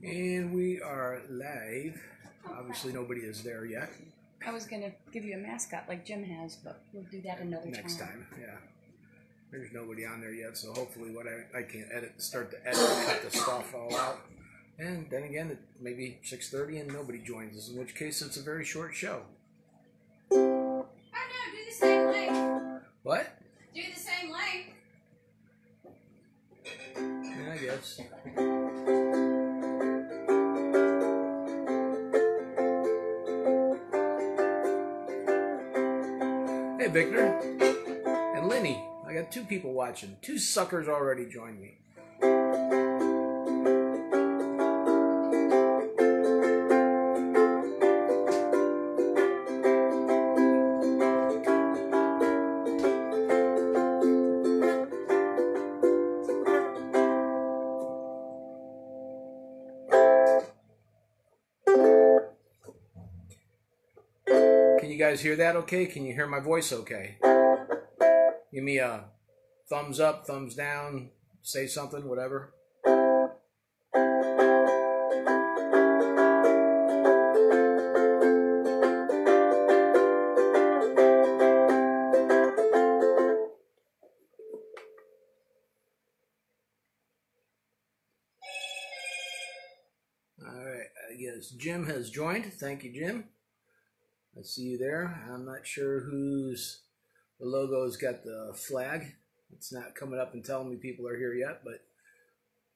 And we are live. Obviously, nobody is there yet. I was going to give you a mascot like Jim has, but we'll do that another Next time, yeah. There's nobody on there yet, so hopefully what I can start to edit, cut the stuff all out. And then again, it may be 6:30 and nobody joins us, in which case it's a very short show. Oh no, do the same length. What? Do the same length. Yeah, I guess. Hey, Victor and Lenny. I got 2 people watching. 2 suckers already joined me. Can you guys hear that okay? Can you hear my voice okay? Give me a thumbs up, thumbs down, say something, whatever. All right, I guess Jim has joined. Thank you, Jim. I see you there. I'm not sure who's the logo's got the flag. It's not coming up and telling me people are here yet, but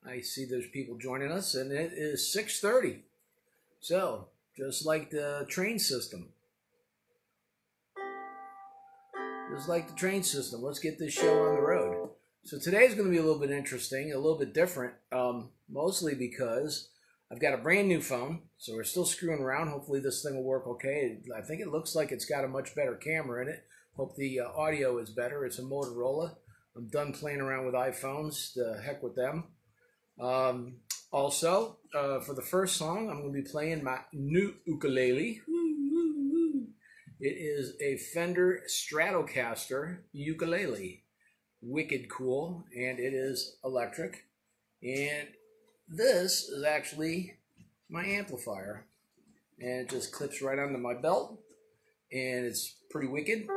I see there's people joining us, and it is 6:30. So, just like the train system. Just like the train system, let's get this show on the road. So today's going to be a little bit interesting, a little bit different, mostly because I've got a brand new phone, so we're still screwing around. Hopefully this thing will work okay. I think it looks like it's got a much better camera in it. Hope the audio is better. It's a Motorola. I'm done playing around with iPhones. The heck with them. Also, for the first song, I'm going to be playing my new ukulele. It is a Fender Stratocaster ukulele. Wicked cool, and it is electric. And this is actually my amplifier, and it just clips right onto my belt, and it's pretty wicked.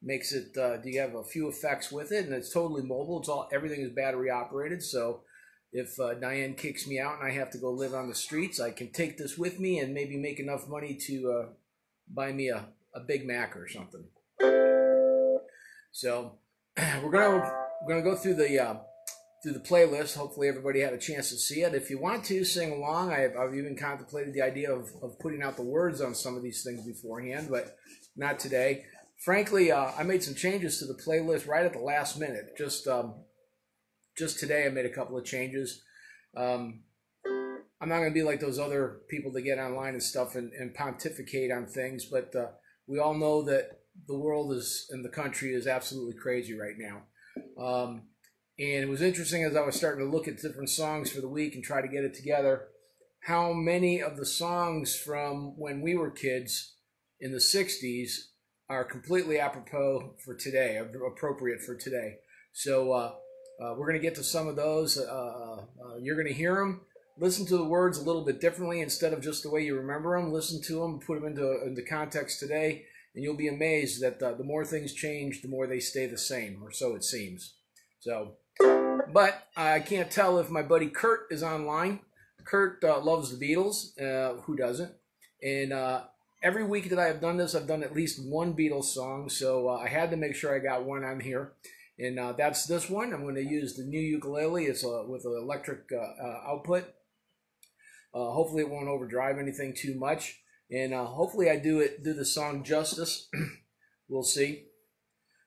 Makes it, you have a few effects with it, and it's totally mobile. It's everything is battery operated, so if Diane kicks me out and I have to go live on the streets, I can take this with me and maybe make enough money to buy me a Big Mac or something. So we're gonna go through the playlist. Hopefully everybody had a chance to see it. If you want to sing along, I've even contemplated the idea of putting out the words on some of these things beforehand, but not today. Frankly, I made some changes to the playlist right at the last minute. Just today I made a couple of changes. I'm not going to be like those other people that get online and stuff and pontificate on things, but we all know that the world and the country is absolutely crazy right now. And it was interesting as I was starting to look at different songs for the week and try to get it together, how many of the songs from when we were kids in the 60s are completely apropos for today, appropriate for today. So we're going to get to some of those. You're going to hear them. Listen to the words a little bit differently instead of just the way you remember them. Listen to them, put them into context today, and you'll be amazed that the more things change, the more they stay the same, or so it seems. So, but I can't tell if my buddy Kurt is online. Kurt loves the Beatles. Who doesn't? And every week that I have done this, I've done at least one Beatles song, so I had to make sure I got one on here. And that's this one. I'm going to use the new ukulele. It's with an electric output. Hopefully it won't overdrive anything too much. And hopefully I do the song justice. We'll see.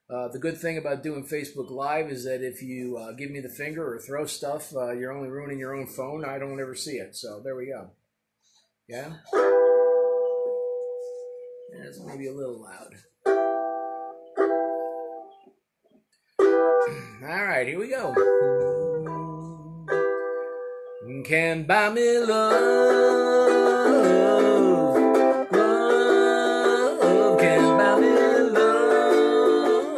The good thing about doing Facebook Live is that if you give me the finger or throw stuff, you're only ruining your own phone. I don't ever see it. So there we go. Yeah? That's maybe a little loud. All right, here we go. Can buy me love, love can buy me love,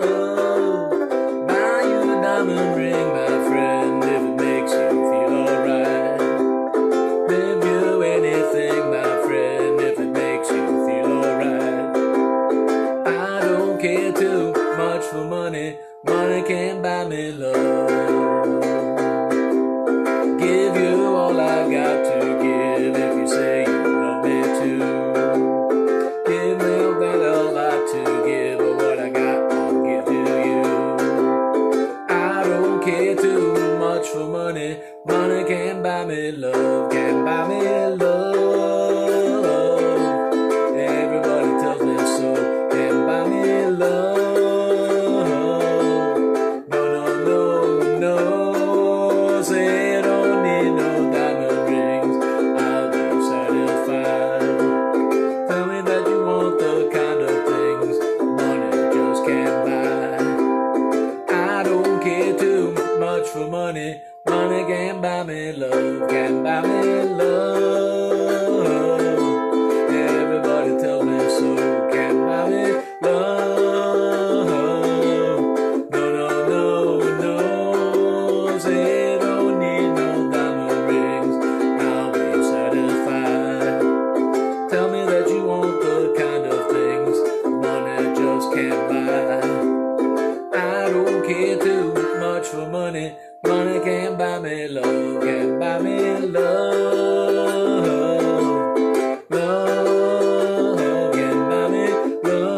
buy you a diamond ring, my friend, if it makes you feel alright. money. Money can't buy me love, can't buy me love. Everybody tells me so, can't buy me love. No, no, no, no. Say I don't need no diamond rings, I'll be satisfied. Tell me that you want the kind of things money just can't buy. I don't care too much for money. Money can't buy me love, can't buy me love. Everybody tell me so, can't buy me love. No, no, no, no. Say I don't need no diamond rings, I'll be satisfied. Tell me that you want the kind of things money just can't buy. I don't care too much for money. Money can't buy me love, can't buy me love. Love can't buy me love.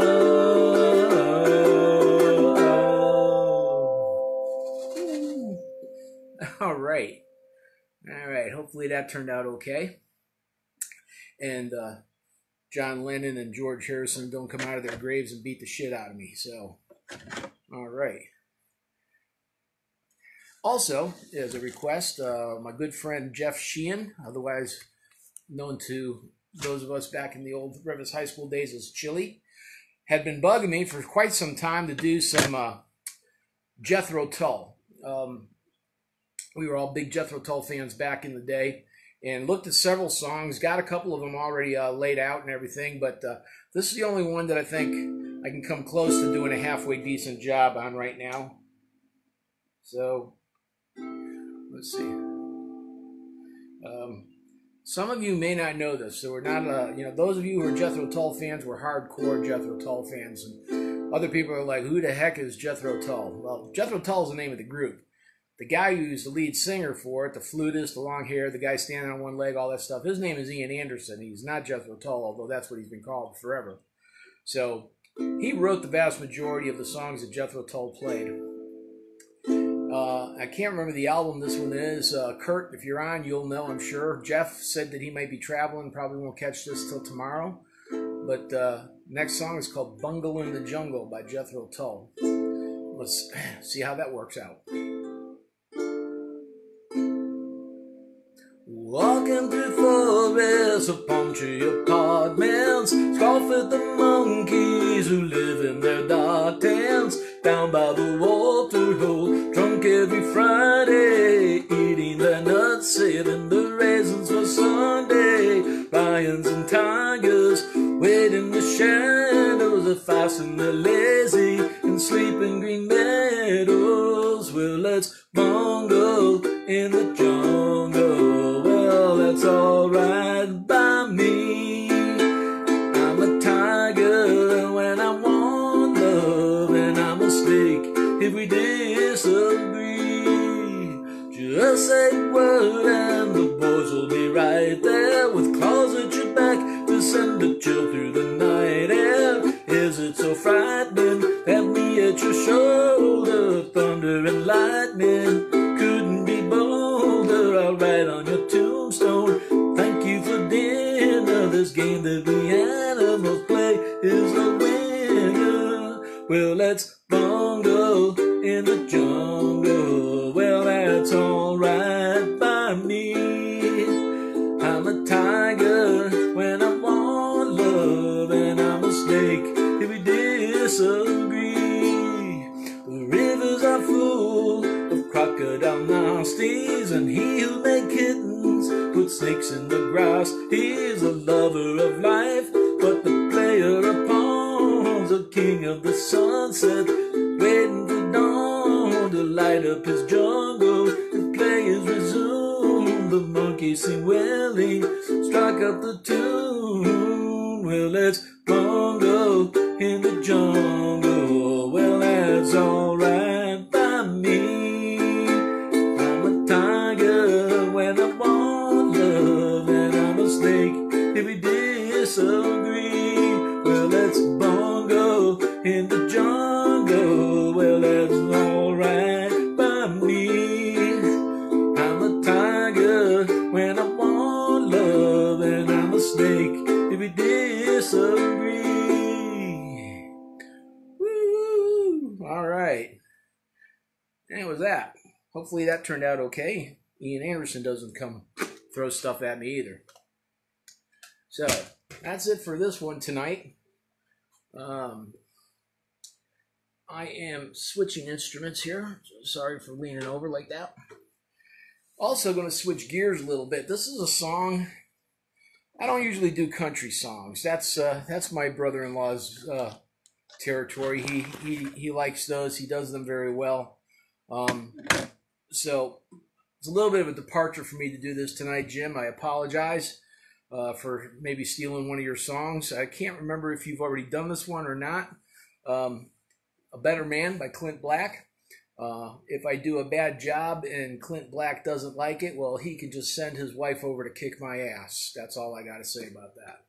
All right. All right. Hopefully that turned out okay. And John Lennon and George Harrison don't come out of their graves and beat the shit out of me. So, all right. Also, as a request, my good friend Jeff Sheehan, otherwise known to those of us back in the old Rivers High School days as Chili, had been bugging me for quite some time to do some Jethro Tull. We were all big Jethro Tull fans back in the day, and looked at several songs, got a couple of them already laid out and everything, but this is the only one that I think I can come close to doing a halfway decent job on right now. So, let's see. Some of you may not know this, so we're not, those of you who are Jethro Tull fans were hardcore Jethro Tull fans, and other people are like, who the heck is Jethro Tull? Well, Jethro Tull is the name of the group. The guy who's the lead singer for it, the flutist, the long hair, the guy standing on one leg, all that stuff, his name is Ian Anderson. He's not Jethro Tull, although that's what he's been called forever. So he wrote the vast majority of the songs that Jethro Tull played. I can't remember the album this one is. Kurt, if you're on, you'll know, I'm sure. Jeff said that he might be traveling, probably won't catch this till tomorrow. But next song is called Bungle in the Jungle by Jethro Tull. Let's see how that works out. Walking through forests of palm tree apartments, scoff at the monkeys who live in their dark tents. Down by the water hole, drunk every Friday, eating their nuts, saving the raisins for Sunday. Lions and tigers wait in the shadows, are fast and they're lazy and sleep in green meadows. Well, let's bungle in the jungle. Well, that's alright by me. I'm a tiger when I want love, and I'm a snake if we disagree. Just say a word and the boys will be right there with claws at your back to send a chill through the night air. Is it so frightening? Have me at your shoulder, thunder and lightning couldn't be bolder. I'll write on your tombstone, thank you for dinner. This game that we animals play is a winner. Well, let's bungle in the jungle. Well, that's alright by me. I'm a tiger when I want love, and I'm a snake if we disagree. The rivers are full of crocodile nasties, and he who made kittens put snakes in the grass. He's a lover of life, but the player of pawns, the king of the sunset, waiting for dawn to light up his jungle. The players resume, the monkeys sing wailing, strike up the tune. Well, let's bungle in the jungle. Well, that's alright by me. I'm a tiger when I want love, and I'm a snake if we disagree. Well, let's bungle in the jungle. Well, that's alright by me. I'm a hopefully that turned out okay. Ian Anderson doesn't come throw stuff at me either. So that's it for this one tonight. I am switching instruments here. Sorry for leaning over like that. Also going to switch gears a little bit. This is a song. I don't usually do country songs. That's my brother-in-law's territory. He likes those. He does them very well. So it's a little bit of a departure for me to do this tonight, Jim. I apologize for maybe stealing one of your songs. I can't remember if you've already done this one or not. A Better Man by Clint Black. If I do a bad job and Clint Black doesn't like it, well, he can just send his wife over to kick my ass. That's all I got to say about that.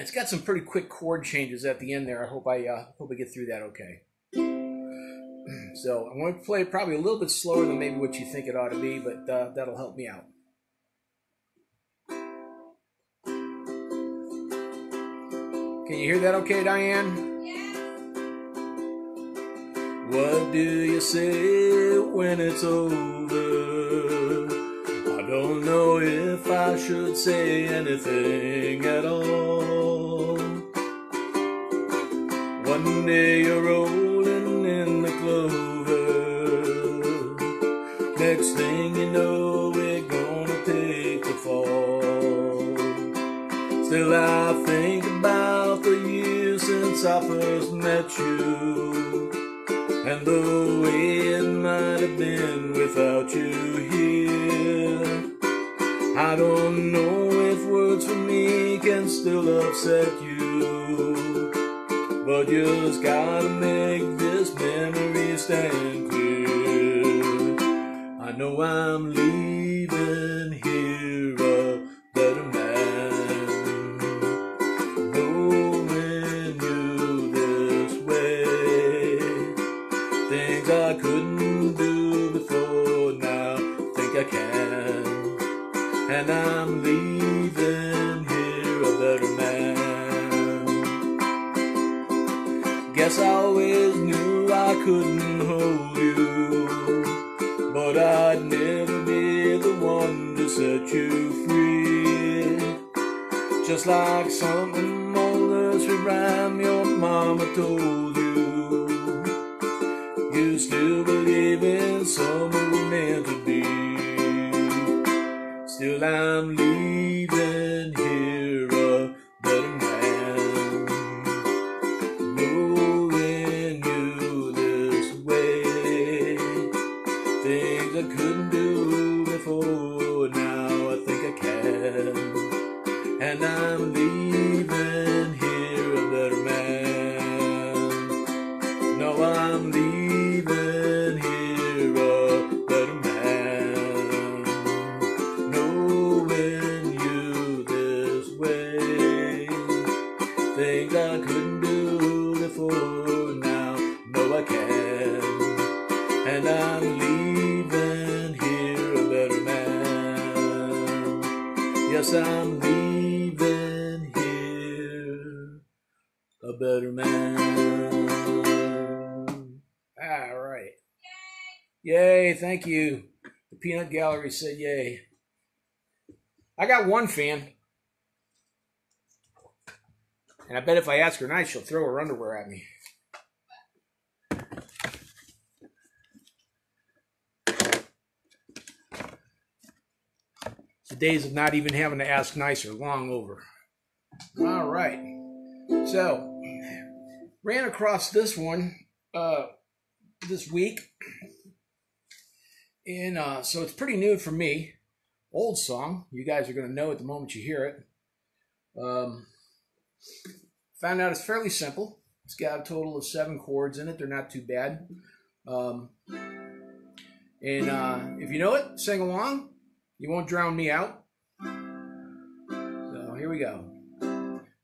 It's got some pretty quick chord changes at the end there. I hope I get through that okay. So I'm going to play probably a little bit slower than maybe what you think it ought to be, but that'll help me out. Can you hear that okay, Diane? Yeah. What do you say when it's over? I don't know if I should say anything at all. One day you're rolling in the clover. Next thing you know, we're gonna take the fall. Still I think about the years since I first met you, and the way it might have been without you here. I don't know if words for me can still upset you, but just gotta make this memory stand clear. I know I'm leaving here a better man, knowing you this way. Things I couldn't do before, now think I can. And I'm leaving here a better man. Guess I always knew I couldn't hold you, but I'd never be the one to set you free. Just like something old nursery rhyme your mama told you, you still believe in someone meant to be. Still I'm leaving here a better man, knowing you this way. Things I couldn't do before, now I think I can. And I'm leaving here a better man. No, I'm leaving here a better man. Things I couldn't do before, now know I can. And I'm leaving here a better man. Yes, I'm leaving here a better man. All right. Yay, thank you. The Peanut Gallery said yay. I got one fan. And I bet if I ask her nice, she'll throw her underwear at me. The days of not even having to ask nice are long over. All right. So, ran across this one this week. And so it's pretty new for me. Old song. You guys are going to know it the moment you hear it. Found out it's fairly simple. It's got a total of 7 chords in it. They're not too bad. If you know it, sing along. You won't drown me out. So here we go.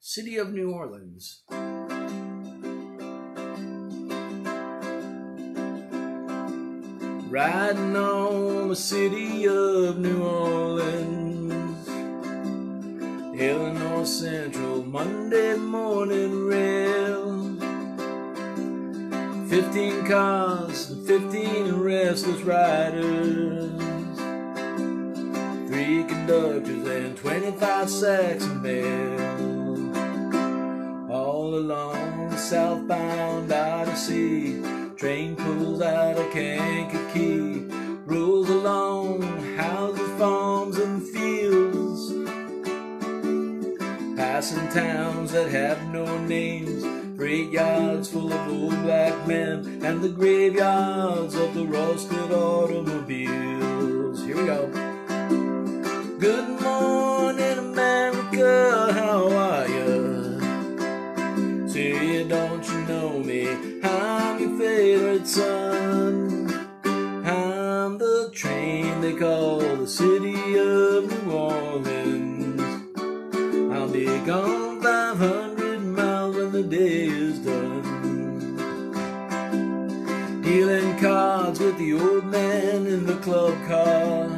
City of New Orleans. Riding on the city of New Orleans Illinois Central Monday morning rail. 15 cars and 15 restless riders, 3 conductors and 25 sacks of mail. All along the southbound Odyssey, train pulls out of Kankakee, rolls along houses, farms, and fields, passing towns that have no names, freight yards full of old black men, and the graveyards of the rusted automobiles. Here we go. Good morning, America, how are you? Say, don't you know me? I'm your favorite son. I'm the train they call the city of New Orleans. I'll be gone 500 miles when the day is done. Dealing cards with the old man in the club car.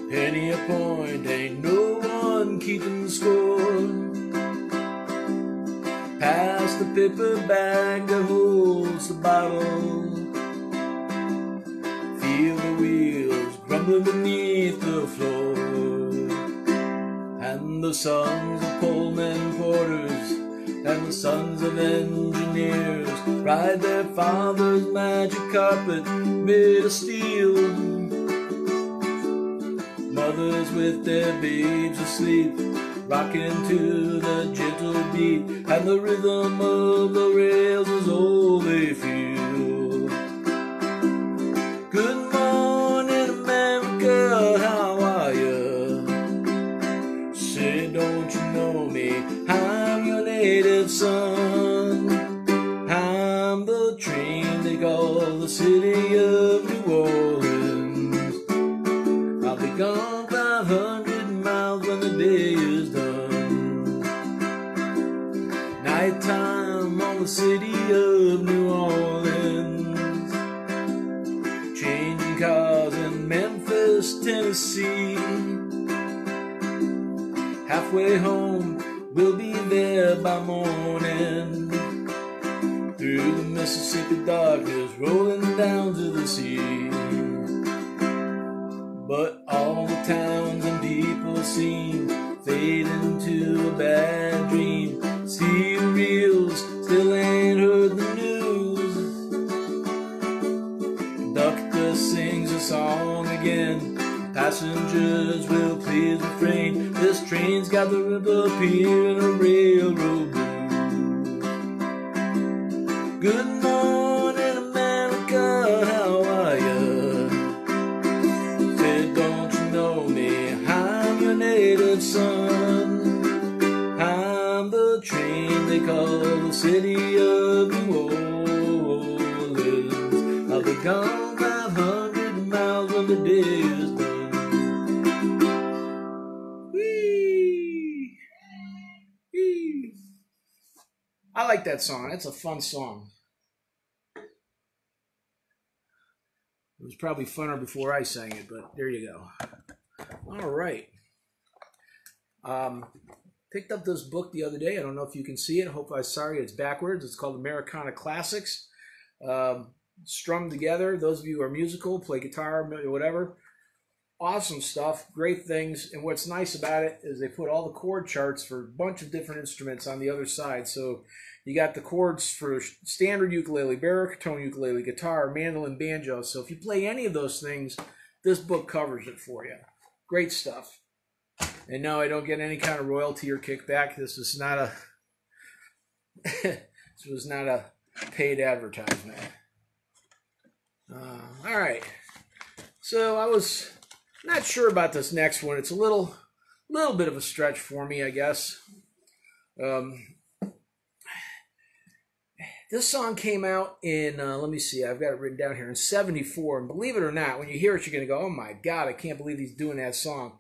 Penny a point, ain't no one keeping score. Pass the paper bag that holds the bottle. Feel the wheels grumbling beneath the floor. And the sons of Pullman porters and the sons of engineers ride their father's magic carpet made of steel. Mothers with their babes asleep, rocking to the gentle beat, and the rhythm of the rails is all they feel. Good morning, America, how are you? Say, don't you know me? I'm your native son. I'm the train they call the city of New Orleans. I'll be gone 500 miles when the day is done. Nighttime on the city of New Orleans, changing cars in Memphis, Tennessee. Halfway home, we'll be there by morning. Through the Mississippi darkness, rolling down to the sea. But all the towns and people seem fade into a bad dream. See the reels, still ain't heard the news. Conductor sings a song again. Passengers will please refrain. This train's got the river pier and a railroad blues. Good morning, America, how are you? Said, don't you know me? I'm your native son. I'm the train they call the city of New Orleans. I'll be gone 500 miles when the day is done. Whee! Whee! I like that song. That's a fun song. It was probably funner before I sang it, but there you go. All right. Picked up this book the other day. I don't know if you can see it. Sorry, it's backwards. It's called Americana Classics. Strung together. Those of you who are musical, play guitar, whatever. Awesome stuff. Great things. And what's nice about it is they put all the chord charts for a bunch of different instruments on the other side. So you got the chords for standard ukulele, baritone ukulele, guitar, mandolin, banjo. So if you play any of those things, this book covers it for you. Great stuff. And no, I don't get any kind of royalty or kickback. This was not a this was not a paid advertisement. All right. So I was not sure about this next one. It's a little bit of a stretch for me, I guess. This song came out in, let me see, I've got it written down here, in 74. And believe it or not, when you hear it, you're going to go, oh my God, I can't believe he's doing that song.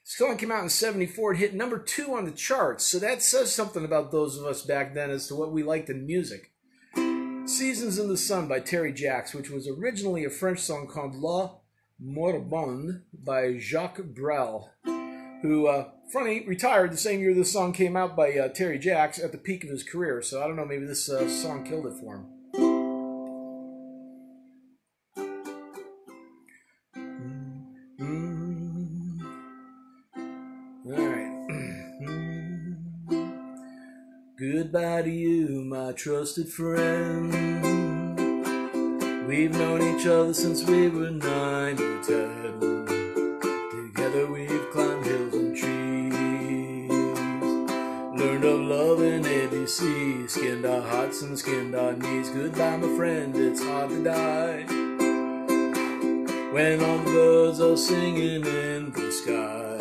This song came out in 74. It hit number 2 on the charts. So that says something about those of us back then as to what we liked in music. Seasons in the Sun by Terry Jacques, which was originally a French song called La Moribonde by Jacques Brel. who, funny, retired the same year this song came out by Terry Jacks at the peak of his career. So I don't know, maybe this song killed it for him. All right. Goodbye to you, my trusted friend. We've known each other since we were 9 or 10. Together we've climbed hills and trees, learned of love and ABC, skinned our hearts and skinned our knees. Goodbye, my friend, it's hard to die when all the birds are singing in the sky.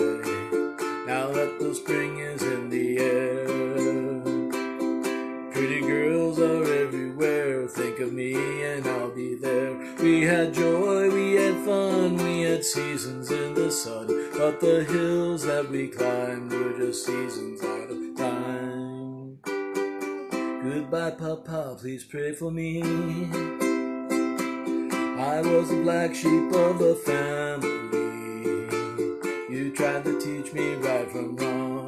Now that the spring is in the air, pretty girls are everywhere. Think of me and I'll be there. We had joy, we had fun, we had seasons in the sun, but the hills that we climbed were just seasons out of time. Goodbye, Papa, please pray for me. I was the black sheep of the family. You tried to teach me right from wrong.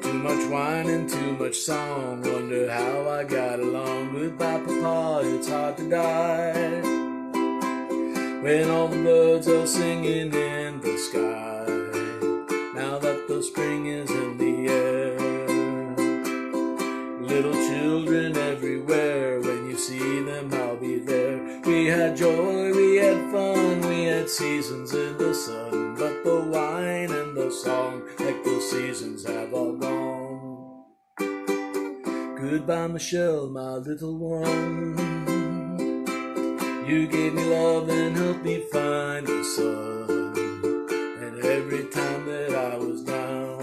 Too much wine and too much song, wonder how I got along. Goodbye, Papa, it's hard to die when all the birds are singing in the sky. Now that the spring is in the air, little children everywhere, when you see them I'll be there. We had joy, we had fun, we had seasons in the sun, but the wine and the song, like the seasons, have all gone. Goodbye, Michelle, my little one. You gave me love and helped me find the sun, and every time that I was down,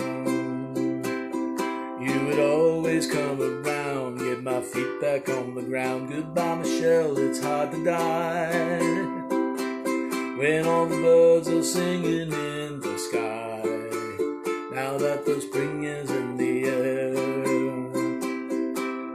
you would always come around, get my feet back on the ground. Goodbye, Michelle, it's hard to die when all the birds are singing in the sky. Now that the spring is in the air,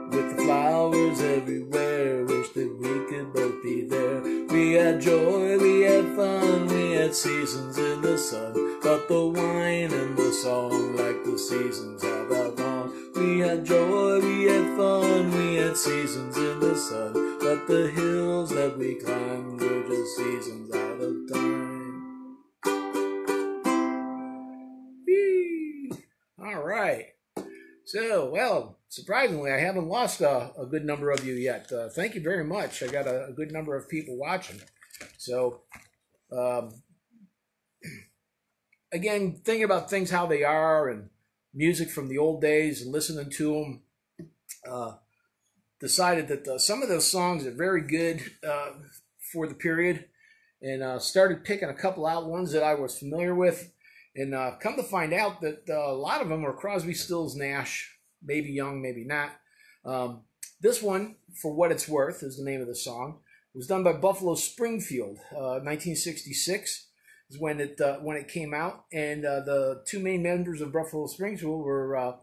with the flowers everywhere, wish that we could both be there. We had joy, we had fun, we had seasons in the sun, but the wine and the song, like the seasons, have all gone. We had joy, we had fun, we had seasons in the sun, but the hills that we climbed were just seasons out of time. Whee! All right. So, well, surprisingly, I haven't lost a good number of you yet. Thank you very much. I got a good number of people watching. So, again, thinking about things how they are and music from the old days and listening to them, decided that some of those songs are very good for the period, and started picking a couple out ones that I was familiar with, and come to find out that a lot of them were Crosby, Stills, Nash, maybe Young, maybe not. This one, For What It's Worth, is the name of the song. It was done by Buffalo Springfield, 1966 is when it came out, and the two main members of Buffalo Springfield were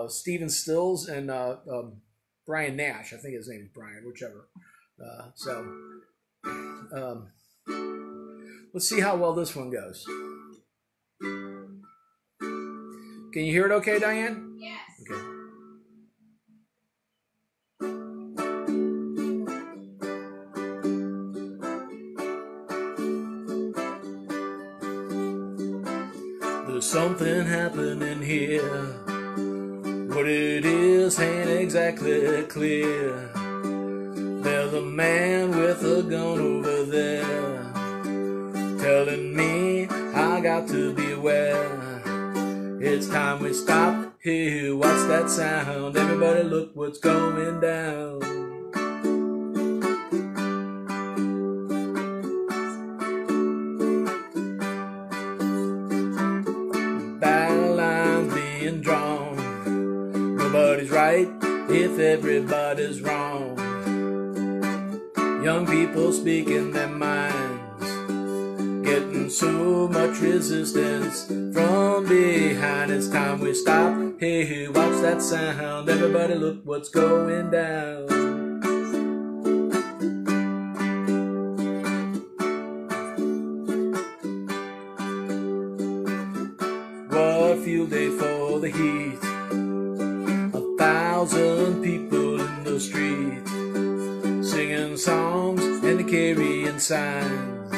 Stephen Stills and Brian Nash. I think his name is Brian, whichever. Let's see how well this one goes. Can you hear it okay, Diane? Yes. Okay. There's something happening here. What it is ain't exactly clear. There's a man with a gun over there, telling me I got to beware. It's time we stop. Hey, what's that sound? Everybody look what's going down. Battle lines being drawn. Nobody's right if everybody's wrong. Young people speaking their minds, getting so much resistance from behind. It's time we stop. Hey, watch that sound. Everybody look what's going down. day for the heat. 1,000 people in the street, singing songs and carrying signs,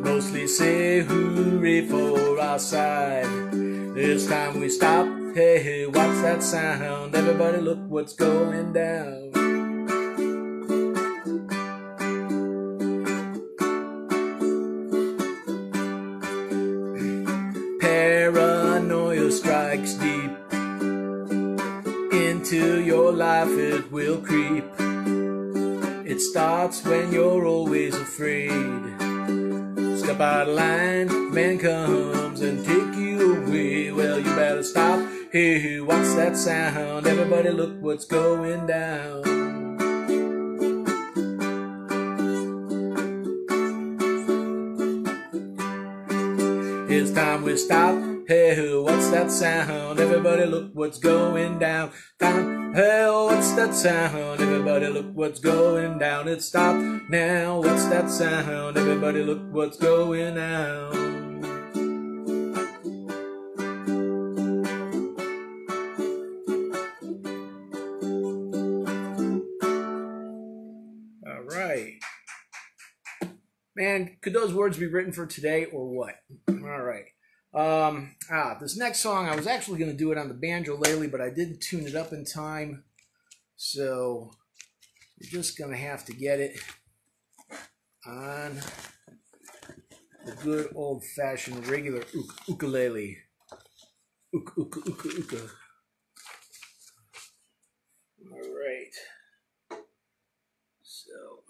mostly say hooray for our side. This time we stop, hey, hey, what's that sound? Everybody look what's going down. Paranoia strikes deep into your life, it will creep. It starts when you're always afraid. Step out of line, man comes and take you away. Well, you better stop. Hey, what's that sound? Everybody look what's going down. It's time we stop. Hey, what's that sound? Everybody look what's going down. Down. Hey, what's that sound? Everybody look what's going down. It's stop now. What's that sound? Everybody look what's going on. All right. Man, could those words be written for today or what? All right. This next song, I was actually going to do it on the banjo lately, but I didn't tune it up in time. So you're just going to have to get it on the good old-fashioned regular ukulele. Uka. All right. So,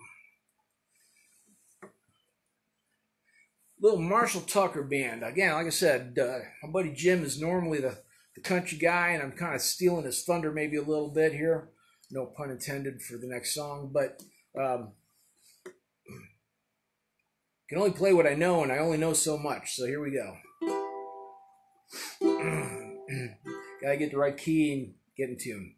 little Marshall Tucker band. Again, like I said, my buddy Jim is normally the country guy, and I'm kind of stealing his thunder maybe a little bit here. No pun intended for the next song, but can only play what I know, and I only know so much. So here we go. Gotta get the right key and get in tune.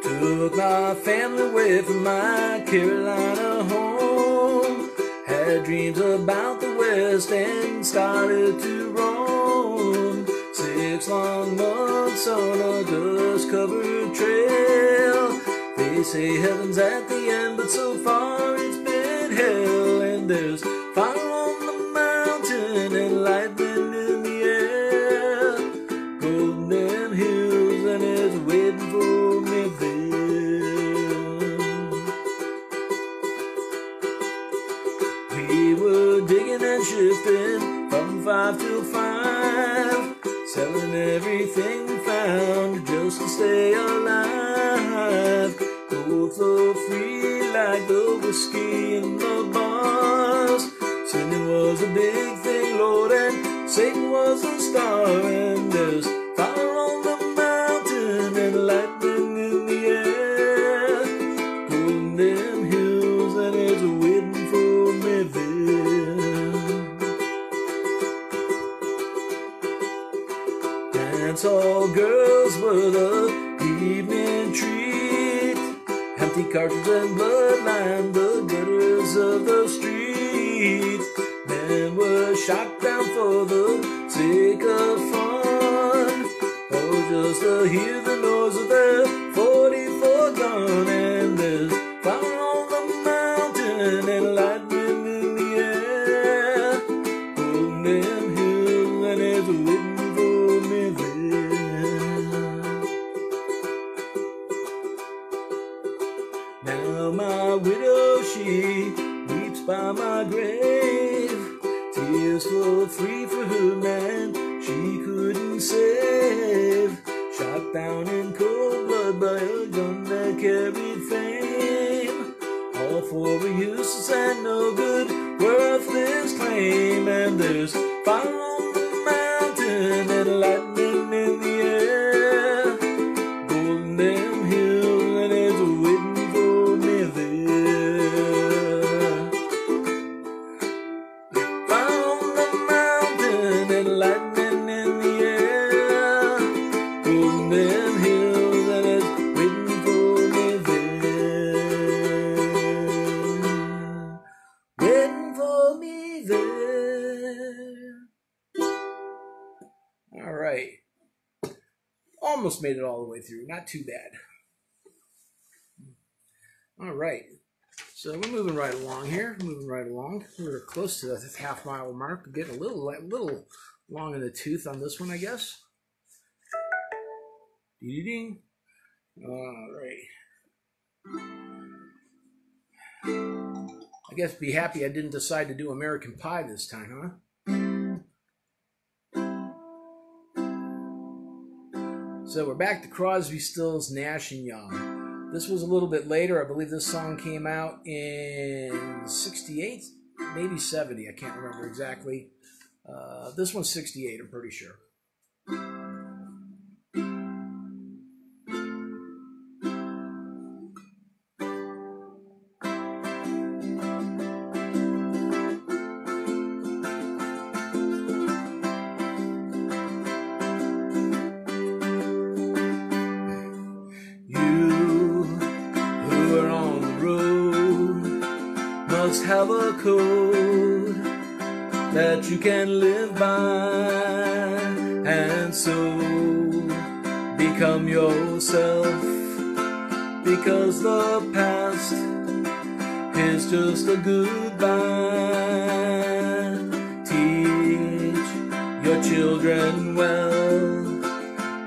Took my family away from my Carolina home. Had dreams about the West and started to roam. 6 long months on a dust-covered trail. They say heaven's at the end, but so far it's been hell. And there's fire on the mountain and lightning in the air. Golden hills and it's waiting for me there. We were digging and shifting from 5 till 5, selling everything we found just to stay alive. Gold flow free like the whiskey in the bars. Singing was a big thing, Lord, and Satan was a star. And there's fire on the mountain and lightning in the air. Golden them hills and it's waiting for me there. Dance hall girls were the evening treat. Empty cartridge and bloodline, the gutters of the street. Men were shot down for the sake of fun, or just to hear the noise of their 44 gun. And there's fire on the mountain and lightning in the air. Golden them hills and it's waiting for me there. Now my widow, she weeps by my grave. Tears flow free for her man she couldn't save. Shot down in cold blood by a gun that carried fame. All for a useless and no good, worthless claim. And there's fire on the mountain and lightning in the air. Golden them hills and it's waiting for me there. Fire on the mountain and lightning in the air. Golden them hills and it's waiting for me there. almost made it all the way through. Not too bad. All right. So we're moving right along here. Moving right along. We're close to the half-mile mark. We're getting a little long in the tooth on this one, I guess. Ding. All right. I guess be happy I didn't decide to do American Pie this time, huh? So we're back to Crosby, Stills, Nash & Young. This was a little bit later. I believe this song came out in 68, maybe 70. I can't remember exactly. This one's 68, I'm pretty sure. Have a code that you can live by, and so become yourself, because the past is just a goodbye. Teach your children well,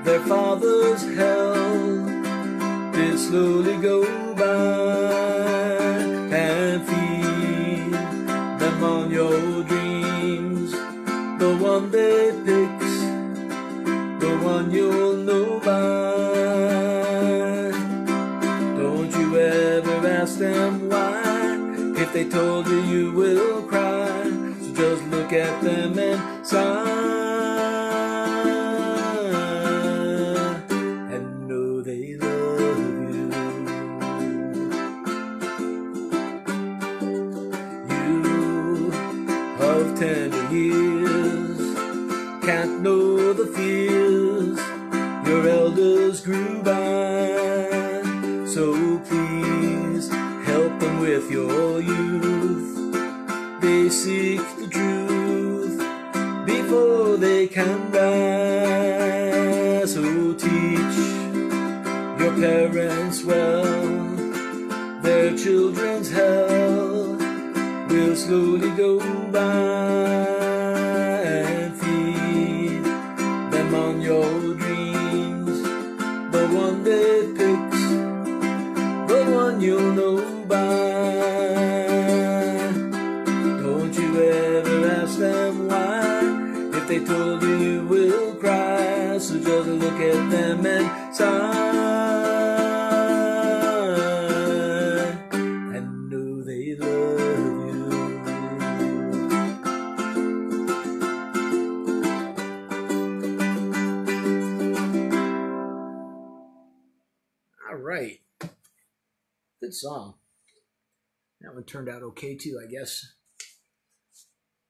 their father's hell did slowly go by, and feed them on your dreams. The one they pick's the one you'll know by. Don't you ever ask them why. If they told you, you will cry. So just look at them and sigh. Tender years can't know the fears your elders grew by. So please help them with your youth. They seek the truth before they can die. So teach your parents well, their children's hell will slowly go by, and feed them on your dreams. The one they pick's the one you'll know by. Don't you ever ask them why. If they told you, you will cry. So just look at them and sigh. Right. Good song. That one turned out okay too, I guess.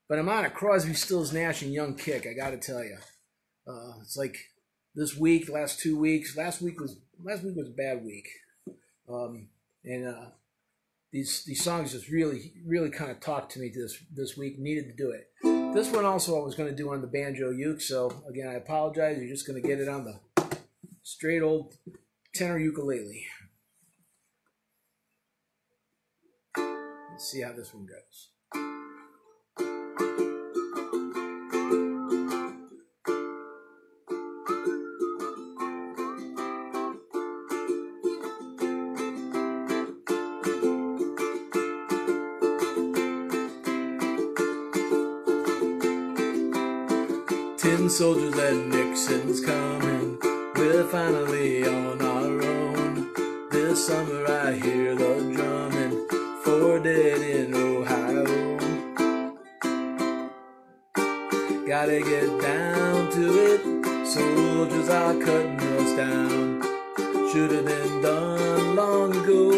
But I'm on a Crosby, Stills, Nash & Young kick, I gotta tell you. It's like this week, last 2 weeks. Last week was a bad week. These songs just really kind of talked to me this week. Needed to do it. This one also I was going to do on the banjo uke, so again I apologize. You're just going to get it on the straight old tenor ukulele. Let's see how this one goes. 10 soldiers and Nixon's coming. We're finally on our own. This summer I hear the drumming for dead in Ohio. Gotta get down to it. Soldiers are cutting us down. Should have been done long ago.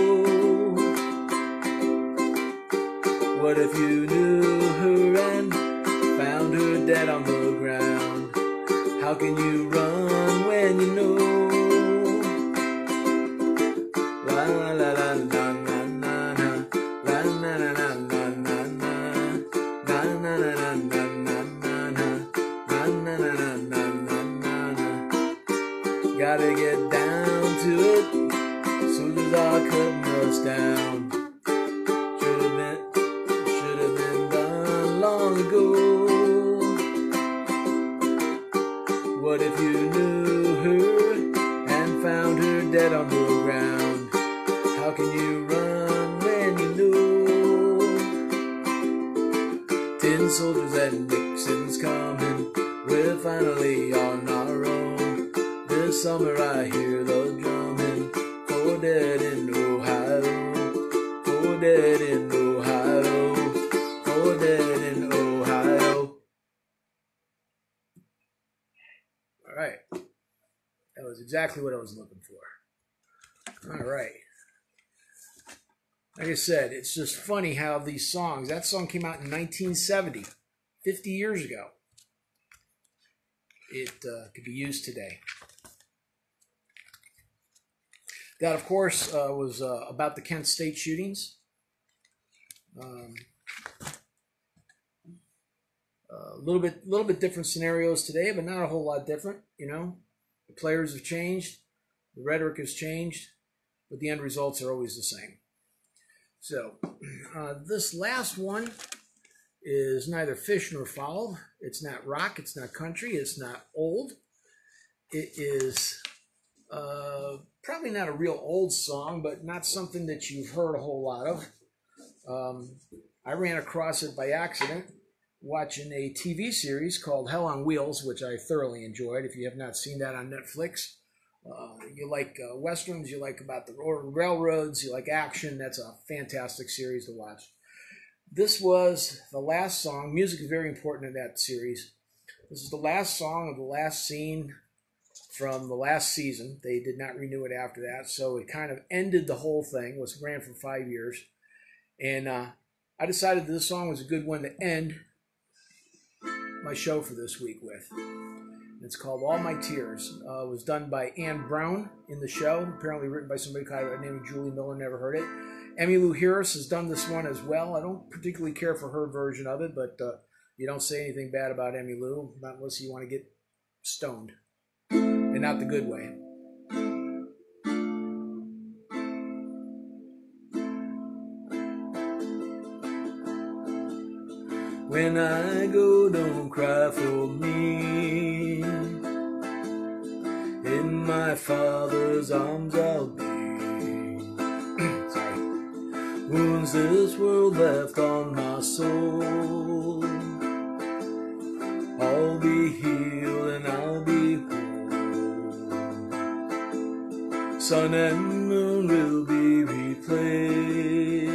What if you knew her and found her dead on the ground? How can you run when you know? La la la la la la la la la la la la gotta get down to it. Soldiers are cutting us down. Should have been done long ago. What if you knew her and found her dead on the ground? How can you run when you know? 10 soldiers and Nixon's coming. We're finally on our own. This summer I hear the drumming. For dead in Ohio. For dead in Ohio. For dead in Ohio. All right. That was exactly what I was looking for. All right. Like I said, it's just funny how these songs, that song came out in 1970, 50 years ago. It could be used today. That, of course, was about the Kent State shootings. A little bit different scenarios today, but not a whole lot different. You know, the players have changed, the rhetoric has changed, but the end results are always the same. So, this last one is neither fish nor fowl. It's not rock, it's not country, it's not old. It is probably not a real old song, but not something that you've heard a whole lot of. I ran across it by accident watching a TV series called Hell on Wheels, which I thoroughly enjoyed. If you have not seen that on Netflix, you like westerns, you like about the railroads, you like action, that's a fantastic series to watch. This was the last song. Music is very important in that series. This is the last song of the last scene from the last season. They did not renew it after that, so it kind of ended the whole thing. It was ran for 5 years. And I decided this song was a good one to end my show for this week with. It's called All My Tears. It was done by Ann Brown in the show, apparently written by somebody named Julie Miller, never heard it. Emmylou Harris has done this one as well. I don't particularly care for her version of it, but you don't say anything bad about Emmylou, not unless you want to get stoned, and not the good way. When I go, don't cry for me. In my Father's arms I'll be. Sorry. Wounds this world left on my soul, I'll be healed and I'll be whole. Sun and moon will be replaced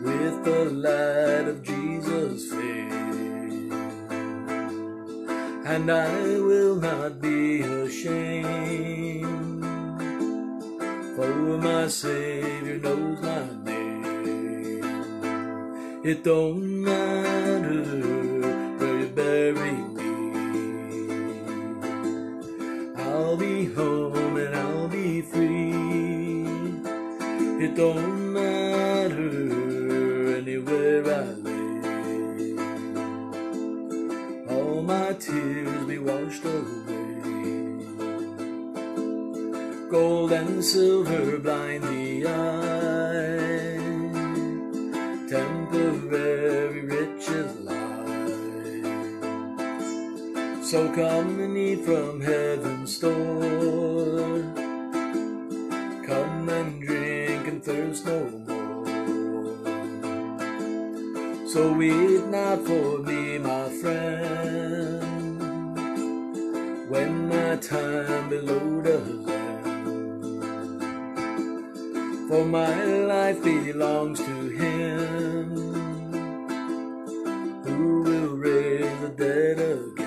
with the light of Jesus' face, and I will not be ashamed, for my Savior knows my name. It don't matter where you bury me, I'll be home and I'll be free. It don't matter anywhere I lay, all my tears be washed away. Gold and silver blind the eye, temporary riches lie. So come and eat from heaven's store, come and drink and thirst no more. So weep not for me, my friend, when my time below does end. For my life belongs to Him, who will raise the dead again.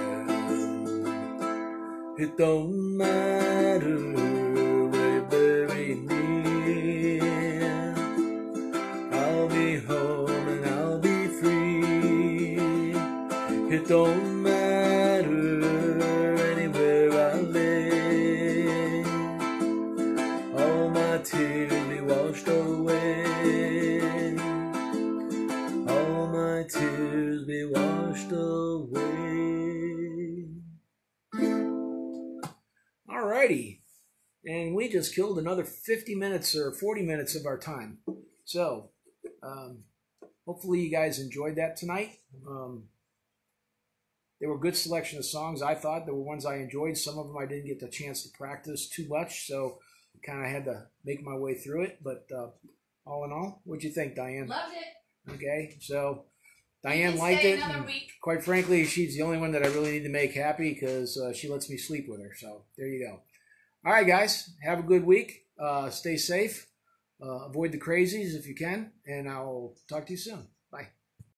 It don't matter where you bury me, I'll be home and I'll be free. It don't matter anywhere I lay, all my tears be washed away, all my tears be washed away. righty. And we just killed another 50 minutes or 40 minutes of our time. So, hopefully you guys enjoyed that tonight. They were a good selection of songs, I thought. There were ones I enjoyed. Some of them I didn't get the chance to practice too much, so kind of had to make my way through it. But all in all, what'd you think, Diane? Loved it. Okay, so Diane liked it. And quite frankly, she's the only one that I really need to make happy because she lets me sleep with her. So there you go. All right, guys, have a good week. Stay safe. Avoid the crazies if you can, and I'll talk to you soon.